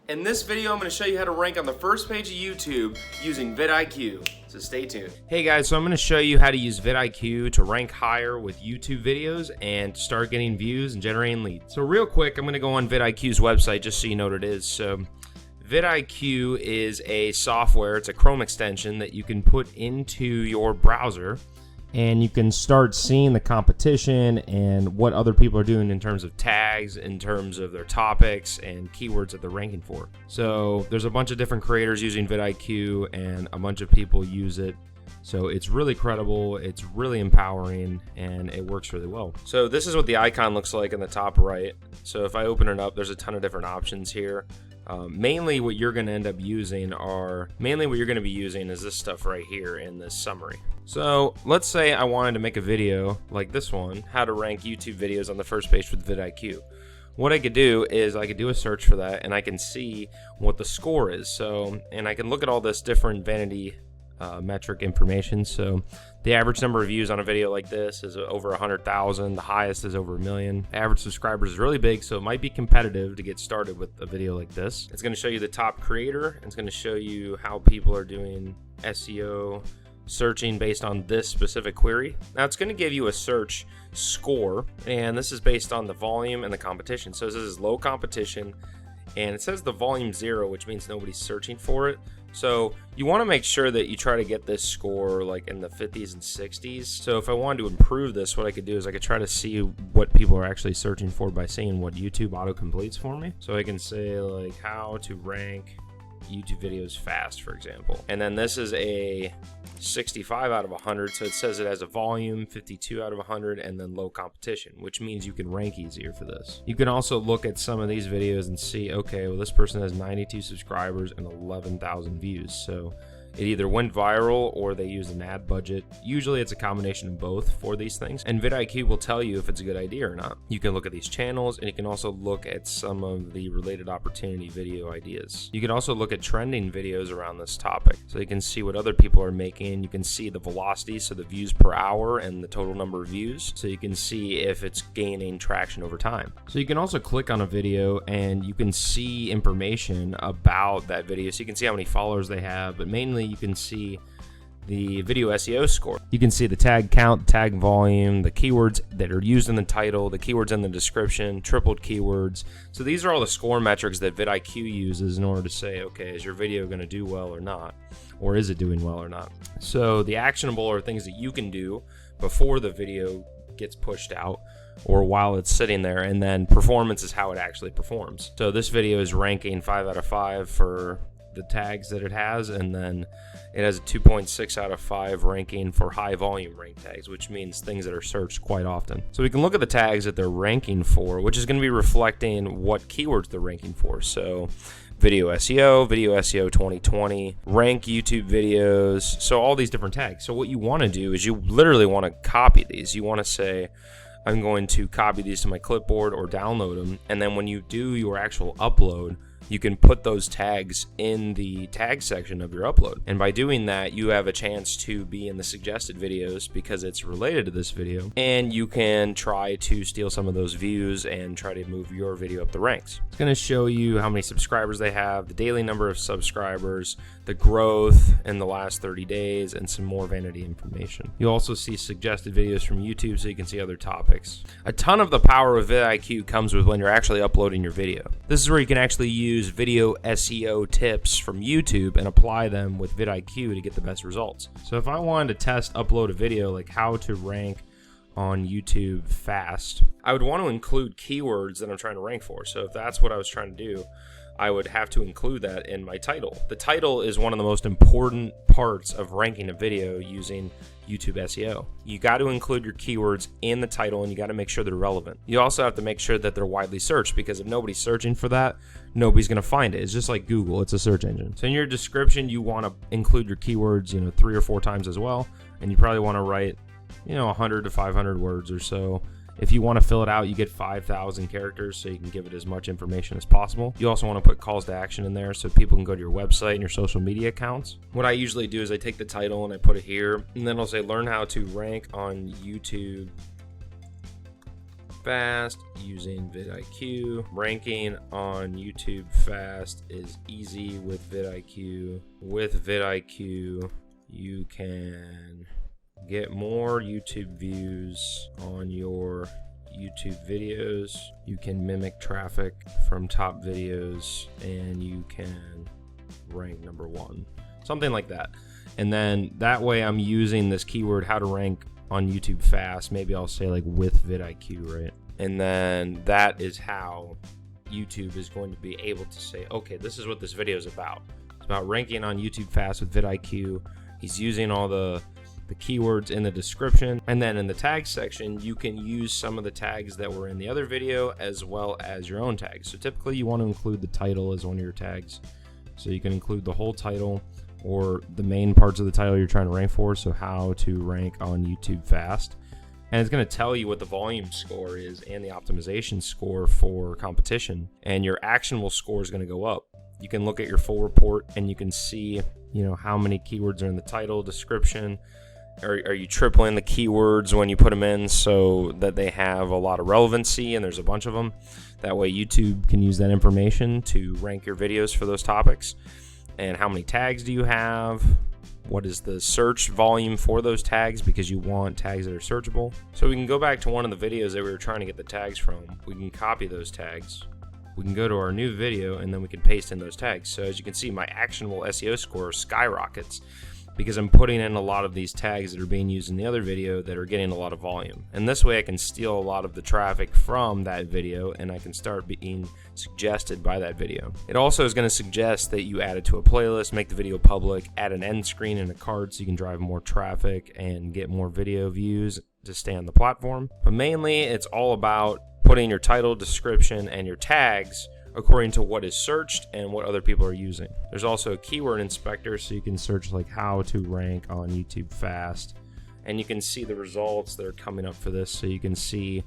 In this video, I'm going to show you how to rank on the first page of YouTube using VidIQ, so stay tuned. Hey guys, so I'm going to show you how to use VidIQ to rank higher with YouTube videos and start getting views and generating leads. So real quick, I'm going to go on VidIQ's website just so you know what it is. So VidIQ is a software, it's a Chrome extension that you can put into your browser, and you can start seeing the competition and what other people are doing in terms of tags, in terms of their topics and keywords that they're ranking for. So there's a bunch of different creators using VidIQ and a bunch of people use it. So it's really credible, it's really empowering, and it works really well. So this is what the icon looks like in the top right. So if I open it up, there's a ton of different options here. Mainly what you're going to end up using is this stuff right here in this summary. So let's say I wanted to make a video like this one, how to rank YouTube videos on the first page with VidIQ. What I could do is I could do a search for that, and I can see what the score is. So, and I can look at all this different vanity metric information. So the average number of views on a video like this is over 100,000. The highest is over 1 million. Average subscribers is really big, so it might be competitive to get started with a video like this. It's going to show you the top creator. It's going to show you how people are doing SEO searching based on this specific query. Now it's going to give you a search score, and this is based on the volume and the competition. So this is low competition, and it says the volume 0, which means nobody's searching for it. So you want to make sure that you try to get this score like in the 50s and 60s. So if I wanted to improve this, what I could do is I could try to see what people are actually searching for by seeing what YouTube auto-completes for me. So I can say like how to rank YouTube videos fast, for example. And then this is a 65 out of 100, so it says it has a volume 52 out of 100 and then low competition, which means you can rank easier for this. You can also look at some of these videos and see, okay, well, this person has 92 subscribers and 11,000 views, so it either went viral or they used an ad budget. Usually it's a combination of both for these things, and VidIQ will tell you if it's a good idea or not. You can look at these channels, and you can also look at some of the related opportunity video ideas. You can also look at trending videos around this topic, so you can see what other people are making. You can see the velocity, so the views per hour and the total number of views, so you can see if it's gaining traction over time. So you can also click on a video and you can see information about that video, so you can see how many followers they have, but mainly you can see the video SEO score. You can see the tag count, tag volume, the keywords that are used in the title, the keywords in the description, tripled keywords. So these are all the score metrics that VidIQ uses in order to say, okay, is your video going to do well or not? Or is it doing well or not? So the actionable are things that you can do before the video gets pushed out or while it's sitting there, and then performance is how it actually performs. So this video is ranking 5 out of 5 for the tags that it has, and then it has a 2.6 out of 5 ranking for high volume rank tags, which means things that are searched quite often. So we can look at the tags that they're ranking for, which is going to be reflecting what keywords they're ranking for. So video SEO 2020, rank YouTube videos, so all these different tags. So what you want to do is you literally want to copy these. You want to say, I'm going to copy these to my clipboard or download them, and then when you do your actual upload, you can put those tags in the tag section of your upload. And by doing that, you have a chance to be in the suggested videos because it's related to this video. And you can try to steal some of those views and try to move your video up the ranks. It's going to show you how many subscribers they have, the daily number of subscribers, the growth in the last 30 days, and some more vanity information. You'll also see suggested videos from YouTube so you can see other topics. A ton of the power of VidIQ comes with when you're actually uploading your video. This is where you can actually use video SEO tips from YouTube and apply them with VidIQ to get the best results. So if I wanted to test upload a video like how to rank on YouTube fast, I would want to include keywords that I'm trying to rank for. So if that's what I was trying to do, I would have to include that in my title. The title is one of the most important parts of ranking a video using YouTube SEO. You got to include your keywords in the title, and you got to make sure they're relevant. You also have to make sure that they're widely searched, because if nobody's searching for that, nobody's going to find it. It's just like Google, it's a search engine. So in your description, you want to include your keywords, 3 or 4 times as well, and you probably want to write 100 to 500 words or so. If you want to fill it out, you get 5,000 characters, so you can give it as much information as possible. You also want to put calls to action in there so people can go to your website and your social media accounts. What I usually do is I take the title and I put it here, and then I'll say learn how to rank on YouTube fast using VidIQ. Ranking on YouTube fast is easy with VidIQ. With VidIQ, you can get more YouTube views on your YouTube videos. You can mimic traffic from top videos, and you can rank #1, something like that. And then that way I'm using this keyword, how to rank on YouTube fast. Maybe I'll say like with VidIQ, right? And then that is how YouTube is going to be able to say, okay, this is what this video is about. It's about ranking on YouTube fast with VidIQ. He's using all the keywords in the description, and then in the tag section you can use some of the tags that were in the other video as well as your own tags. So typically you want to include the title as one of your tags, so you can include the whole title or the main parts of the title you're trying to rank for. So how to rank on YouTube fast, and it's going to tell you what the volume score is and the optimization score for competition, and your actionable score is going to go up. You can look at your full report and you can see, how many keywords are in the title, description. Are you tripling the keywords when you put them in so that they have a lot of relevancy, and there's a bunch of them? That way YouTube can use that information to rank your videos for those topics. And how many tags do you have? What is the search volume for those tags, because you want tags that are searchable. So we can go back to one of the videos that we were trying to get the tags from. We can copy those tags. We can go to our new video and then we can paste in those tags. So as you can see, my actionable SEO score skyrockets because I'm putting in a lot of these tags that are being used in the other video that are getting a lot of volume. And this way I can steal a lot of the traffic from that video, and I can start being suggested by that video. It also is going to suggest that you add it to a playlist, make the video public, add an end screen and a card so you can drive more traffic and get more video views to stay on the platform. But mainly it's all about putting your title, description, and your tags according to what is searched and what other people are using. There's also a keyword inspector, so you can search like how to rank on YouTube fast, and you can see the results that are coming up for this. So you can see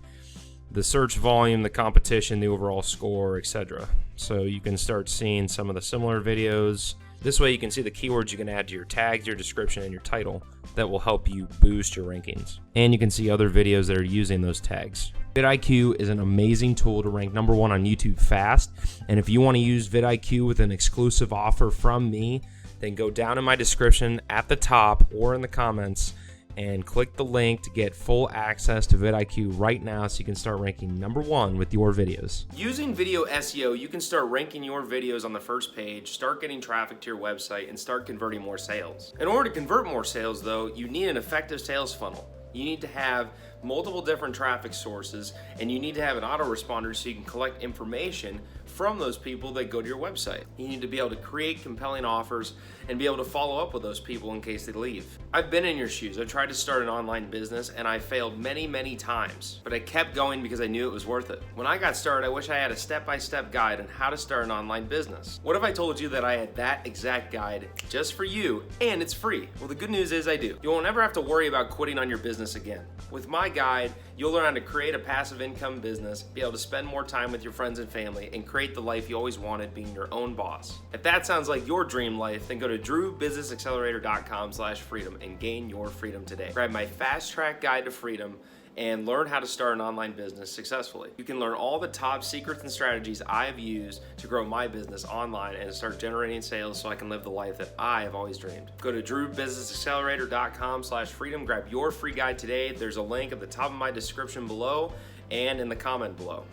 the search volume, the competition, the overall score, etc. So you can start seeing some of the similar videos. This way you can see the keywords you can add to your tags, your description, and your title that will help you boost your rankings. And you can see other videos that are using those tags. VidIQ is an amazing tool to rank #1 on YouTube fast. And if you want to use VidIQ with an exclusive offer from me, then go down in my description at the top or in the comments and click the link to get full access to VidIQ right now so you can start ranking #1 with your videos. Using video SEO, you can start ranking your videos on the first page, start getting traffic to your website, and start converting more sales. In order to convert more sales though, you need an effective sales funnel. You need to have multiple different traffic sources, and you need to have an autoresponder so you can collect information from those people that go to your website. You need to be able to create compelling offers and be able to follow up with those people in case they leave. I've been in your shoes. I tried to start an online business and I failed many times, but I kept going because I knew it was worth it. When I got started, I wish I had a step-by-step guide on how to start an online business. What if I told you that I had that exact guide just for you and it's free? Well, the good news is I do. You won't ever have to worry about quitting on your business again. With my guide, you'll learn how to create a passive income business, be able to spend more time with your friends and family, and create the life you always wanted, being your own boss. If that sounds like your dream life, then go to drewbusinessaccelerator.com/freedom and gain your freedom today. Grab my fast track guide to freedom and learn how to start an online business successfully. You can learn all the top secrets and strategies I've used to grow my business online and start generating sales so I can live the life that I have always dreamed. Go to drewbusinessaccelerator.com/freedom, grab your free guide today. There's a link at the top of my description below and in the comment below.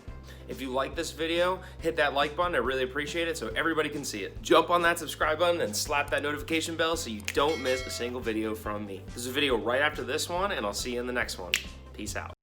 If you like this video, hit that like button. I really appreciate it so everybody can see it. Jump on that subscribe button and slap that notification bell so you don't miss a single video from me. There's a video right after this one, and I'll see you in the next one. Peace out.